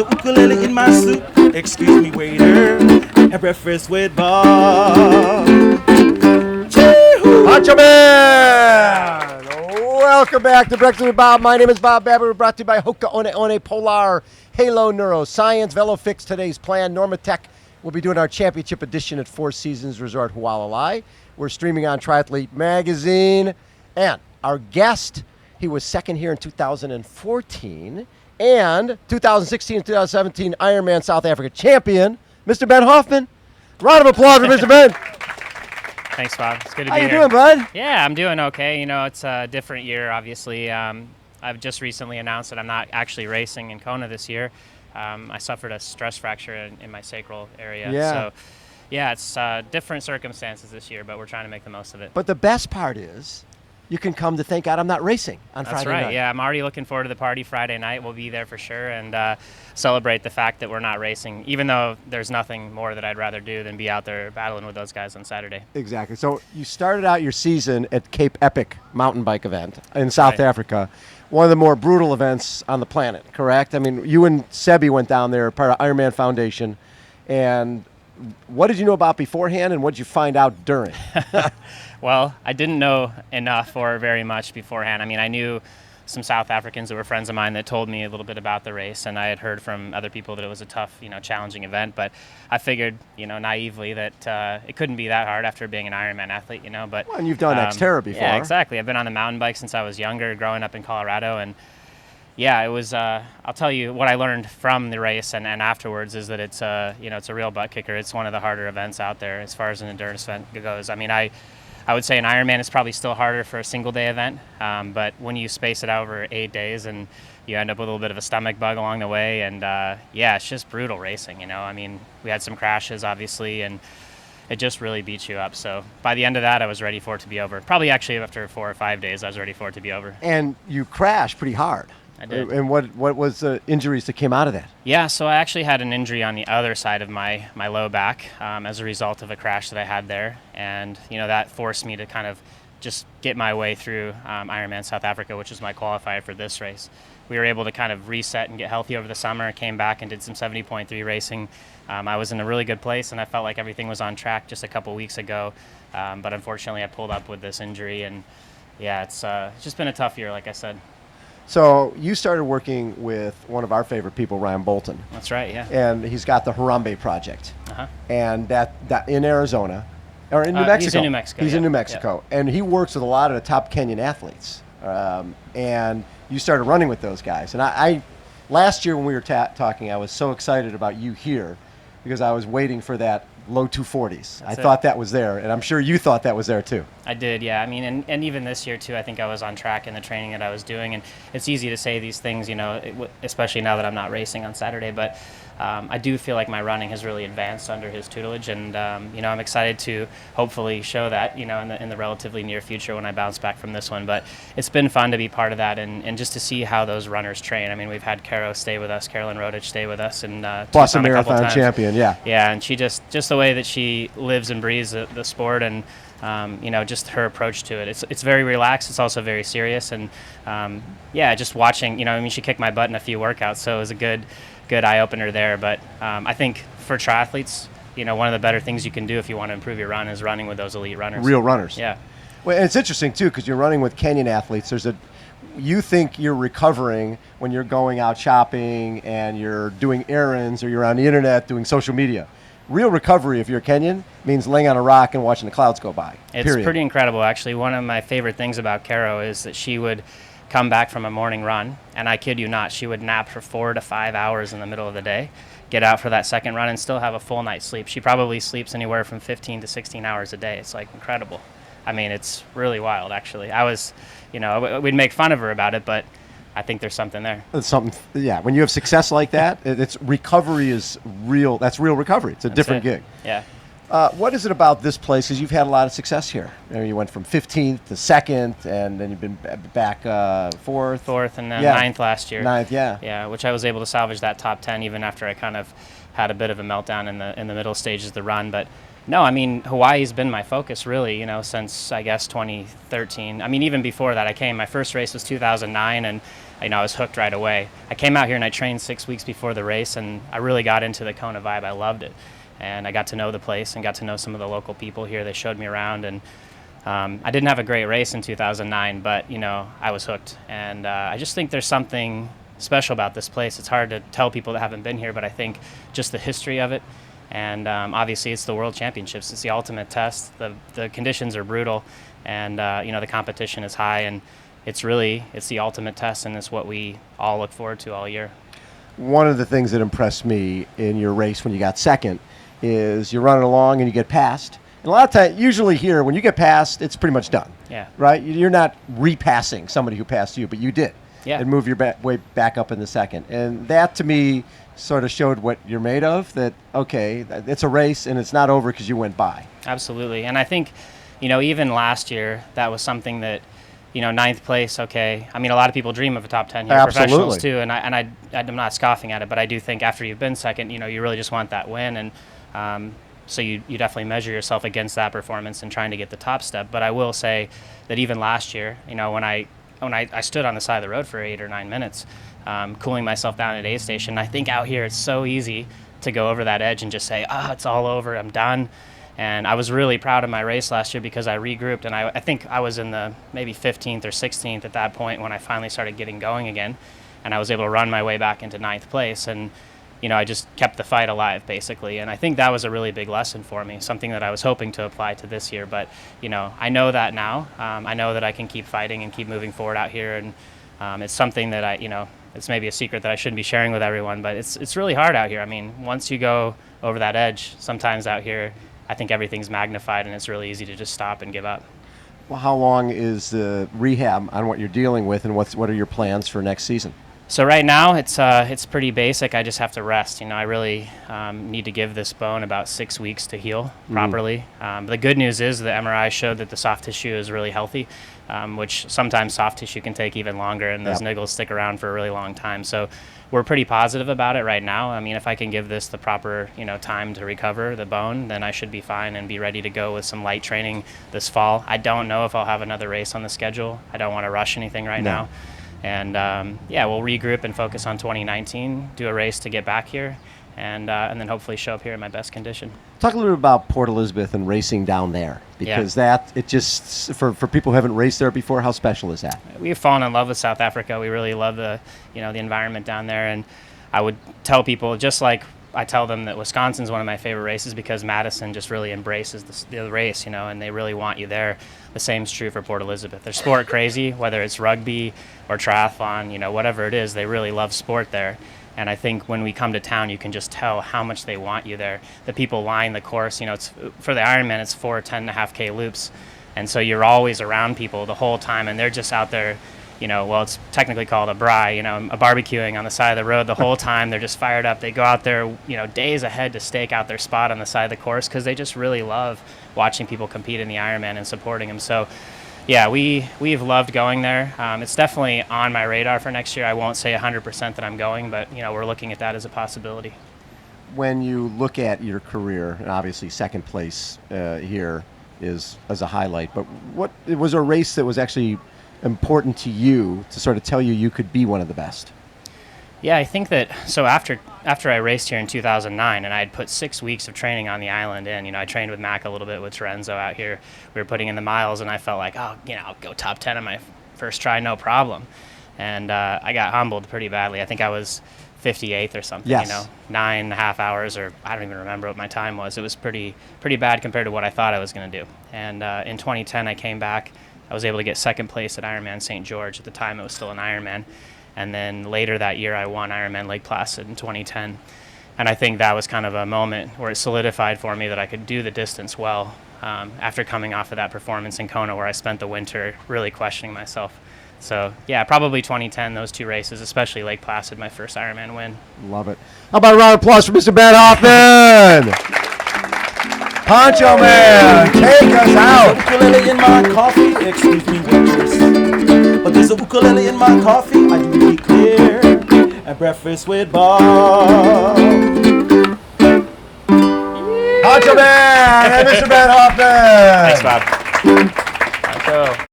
a ukulele in my soup. Excuse me, waiter. Have breakfast with Bob. Honcho Man! Welcome back to Breakfast with Bob. My name is Bob Babbitt. We're brought to you by HOKA, One, Polar, Halo, Neuroscience, Velofix. Today's plan, Normatec. We'll be doing our championship edition at Four Seasons Resort Hualalai. We're streaming on Triathlete Magazine. And our guest, he was second here in 2014 and 2016 and 2017 Ironman South Africa champion, Mr. Ben Hoffman. Round of applause for Mr. Ben. Thanks, Bob. It's good to be here. How you doing, bud? Yeah, I'm doing okay. You know, it's a different year, obviously. I've just recently announced that I'm not actually racing in Kona this year. I suffered a stress fracture in my sacral area. Yeah. So, yeah, it's different circumstances this year, but we're trying to make the most of it. But the best part is you can come to thank God I'm not racing on That's Friday right. night. Yeah, I'm already looking forward to the party Friday night. We'll be there for sure and celebrate the fact that we're not racing, even though there's nothing more that I'd rather do than be out there battling with those guys on Saturday. Exactly. So you started out your season at Cape Epic mountain bike event in South Africa, one of the more brutal events on the planet, correct? I mean, you and Sebi went down there, part of Ironman Foundation, and what did you know about beforehand and what did you find out during? Well, I didn't know enough or very much beforehand. I mean, I knew some South Africans that were friends of mine that told me a little bit about the race, and I had heard from other people that it was a tough, challenging event. But I figured, naively that it couldn't be that hard after being an Ironman athlete, But Well, and you've done Xterra before. Yeah, exactly. I've been on the mountain bike since I was younger, growing up in Colorado, and yeah, it was. I'll tell you what I learned from the race and afterwards is that it's it's a real butt kicker. It's one of the harder events out there as far as an endurance event goes. I mean, I would say an Ironman is probably still harder for a single day event, but when you space it out over 8 days and you end up with a little bit of a stomach bug along the way, and yeah, it's just brutal racing. I mean, we had some crashes obviously, and it just really beats you up. So by the end of that, I was ready for it to be over. Probably actually after 4 or 5 days, I was ready for it to be over. And you crashed pretty hard. I did. And what was the injuries that came out of that? Yeah, so I actually had an injury on the other side of my low back as a result of a crash that I had there. And, that forced me to kind of just get my way through Ironman South Africa, which was my qualifier for this race. We were able to kind of reset and get healthy over the summer, came back and did some 70.3 racing. I was in a really good place, and I felt like everything was on track just a couple weeks ago. But unfortunately, I pulled up with this injury, and yeah, it's just been a tough year, like I said. So you started working with one of our favorite people, Ryan Bolton. That's right, yeah. And he's got the Harambee Project. Uh-huh. And that in Arizona, or in New Mexico. He's in New Mexico. He's yeah. in New Mexico. Yeah. And he works with a lot of the top Kenyan athletes. And you started running with those guys. And I last year when we were talking, I was so excited about you here because I was waiting for that low 240s. I thought that was there, and I'm sure you thought that was there too. I did, yeah. I mean, and even this year too, I think I was on track in the training that I was doing. And it's easy to say these things, especially now that I'm not racing on Saturday. But I do feel like my running has really advanced under his tutelage, and I'm excited to hopefully show that, in the relatively near future when I bounce back from this one. But it's been fun to be part of that and just to see how those runners train. I mean, we've had Carolyn Rodich stay with us, and Boston Marathon champion, yeah. Yeah, and she just the way that she lives and breathes the sport, and just her approach to it. It's very relaxed. It's also very serious, and just watching. She kicked my butt in a few workouts, so it was a good eye opener there. But I think for triathletes, one of the better things you can do if you want to improve your run is running with those elite runners. Real runners. Yeah. Well, and it's interesting too because you're running with Kenyan athletes. You think you're recovering when you're going out shopping and you're doing errands or you're on the internet doing social media. Real recovery, if you're Kenyan, means laying on a rock and watching the clouds go by. It's pretty incredible, actually. One of my favorite things about Caro is that she would come back from a morning run, and I kid you not, she would nap for 4 to 5 hours in the middle of the day, get out for that second run, and still have a full night's sleep. She probably sleeps anywhere from 15 to 16 hours a day. It's like incredible. I mean, it's really wild, actually. I was, we'd make fun of her about it, but I think there's something there. It's something, yeah. When you have success like that, it's recovery is real. That's real recovery. It's a different gig. Yeah. What is it about this place? Because you've had a lot of success here. You went from 15th to 2nd, and then you've been back 4th. 4th, and then 9th last year. 9th, yeah. Yeah, which I was able to salvage that top 10 even after I kind of had a bit of a meltdown in the middle stages of the run. But no, I mean, Hawaii's been my focus really, since I guess 2013. I mean, even before that, my first race was 2009, and I was hooked right away. I came out here and I trained 6 weeks before the race, and I really got into the Kona vibe. I loved it. And I got to know the place and got to know some of the local people here. They showed me around, and I didn't have a great race in 2009, but, I was hooked. And I just think there's something special about this place. It's hard to tell people that haven't been here, but I think just the history of it, and obviously it's the World Championships. It's the ultimate test. The conditions are brutal, and the competition is high, and it's the ultimate test, and it's what we all look forward to all year. One of the things that impressed me in your race when you got second is you're running along and you get passed. And a lot of times, usually here, when you get passed, it's pretty much done. Yeah. Right? You're not repassing somebody who passed you, but you did. Yeah. And move your way back up in the second. And that, to me, sort of showed what you're made of, that, okay, it's a race and it's not over because you went by. Absolutely. And I think, even last year, that was something that, ninth place, okay. I mean, a lot of people dream of a top 10 here, professionals too, and I'm not scoffing at it, but I do think after you've been second, you really just want that win, and so you definitely measure yourself against that performance and trying to get the top step. But I will say that even last year, when I stood on the side of the road for 8 or 9 minutes, cooling myself down at aid station, I think out here it's so easy to go over that edge and just say, it's all over, I'm done. And I was really proud of my race last year because I regrouped, and I think I was in the maybe 15th or 16th at that point when I finally started getting going again, and I was able to run my way back into 9th place, and I just kept the fight alive basically. And I think that was a really big lesson for me, something that I was hoping to apply to this year. But I know that now. I know that I can keep fighting and keep moving forward out here, and it's something that it's maybe a secret that I shouldn't be sharing with everyone, but it's really hard out here. I mean, once you go over that edge, sometimes out here, I think everything's magnified, and it's really easy to just stop and give up. Well, how long is the rehab on what you're dealing with, and what are your plans for next season? So right now it's pretty basic. I just have to rest. I really need to give this bone about 6 weeks to heal properly. The good news is the MRI showed that the soft tissue is really healthy, which sometimes soft tissue can take even longer, and those niggles stick around for a really long time. So we're pretty positive about it right now. I mean, if I can give this the proper time to recover the bone, then I should be fine and be ready to go with some light training this fall. I don't know if I'll have another race on the schedule. I don't want to rush anything right now. And we'll regroup and focus on 2019, do a race to get back here, and then hopefully show up here in my best condition. Talk a little bit about Port Elizabeth and racing down there, because it just, for people who haven't raced there before, how special is that? We've fallen in love with South Africa. We really love the environment down there, and I would tell people, just like I tell them, that Wisconsin's one of my favorite races because Madison just really embraces the race, and they really want you there. The same is true for Port Elizabeth. They're sport crazy, whether it's rugby or triathlon, whatever it is, they really love sport there. And I think when we come to town, you can just tell how much they want you there. The people line the course, it's for the Ironman, it's 4 10.5K loops. And so you're always around people the whole time, and they're just out there, it's technically called a braai, a barbecuing on the side of the road the whole time. They're just fired up. They go out there, days ahead to stake out their spot on the side of the course because they just really love watching people compete in the Ironman and supporting them. So, yeah, we've loved going there. It's definitely on my radar for next year. I won't say 100% that I'm going, but, we're looking at that as a possibility. When you look at your career, and obviously second place here is as a highlight, but what was a race that was actually important to you to sort of tell you could be one of the best? Yeah, I think that, so after I raced here in 2009, and I had put 6 weeks of training on the island in, I trained with Mac a little bit with Terenzo out here. We were putting in the miles, and I felt like, I'll go top 10 on my first try, no problem. And I got humbled pretty badly. I think I was 58th or something, 9.5 hours, or I don't even remember what my time was. It was pretty bad compared to what I thought I was going to do. And in 2010, I came back. I was able to get second place at Ironman St. George. At the time, it was still an Ironman. And then later that year, I won Ironman Lake Placid in 2010. And I think that was kind of a moment where it solidified for me that I could do the distance well after coming off of that performance in Kona, where I spent the winter really questioning myself. So, yeah, probably 2010, those two races, especially Lake Placid, my first Ironman win. Love it. How about a round of applause for Mr. Ben Hoffman? Poncho Man, take us out. Ukulele in my coffee, excuse me, waitress. But there's a ukulele in my coffee, I do declare. And breakfast with Bob. Poncho Man and Mr. Ben Hoffman. Thanks, Bob. Poncho.